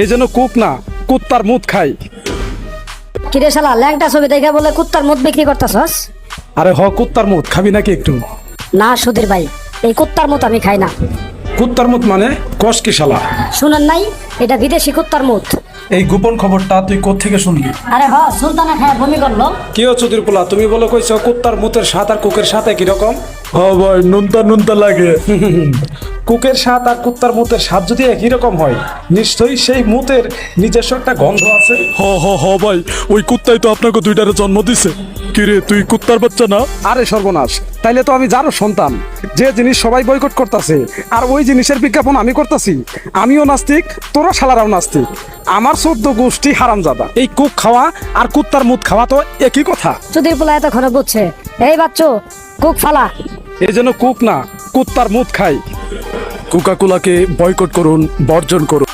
এই জন্য কুক না, কুত্তার মুত খাই। কিরে শালা ল্যাংটা ছবি দেখে বলে কুত্তার মুখ বিক্রি করতেছস? আরে কুত্তার মুত খাবি নাকি একটু? না সুধীর ভাই, এই কুত্তার মুখ আমি খাই না। কুত্তার মুত মানে কস কি শালা? শুনেন নাই, এটা বিদেশি কুত্তার মুখ। এই গোপন খবরটা তুই কোত্থেকে শুনবি? আরে সুলতানা খায় বমি করলো। কি হচ্ছে পোলা, তুমি বলে কইছো কুত্তার মুতের স্বাদ আর কুকের সাথে কিরকম? ভাই নুনতা নুনতা লাগে। কুকের স্বাদ আর কুত্তার মুতের স্বাদ যদি একই রকম হয়, নিশ্চয়ই সেই মুতের নিজস্ব একটা গন্ধ আছে। ভাই, ওই কুত্তাই তো আপনাকে দুইটারে জন্ম দিছে। কিরে, তুই কুত্তার বাচ্চা না? আরে সর্বনাশ, তাইলে তো আমি যারও সন্তান। যে জিনিস সবাই বয়কট করতেছে আর ওই জিনিসের বিজ্ঞাপন আমি করতেছি। আমিও নাস্তিক, তোরা শালারাও নাস্তিক। আমার 14 গোষ্ঠী হারামজাদা। এই কুক খাওয়া আর কুত্তার মুত খাওয়া তো একই কথা। সুধীর পোলা এত খরচ বুঝছে। এই বাচ্চো, কুক ফালা। এই জন্য কুক না, কুত্তার মুত খাই। কোকাকোলাকে বয়কট করুন, বর্জন করুন।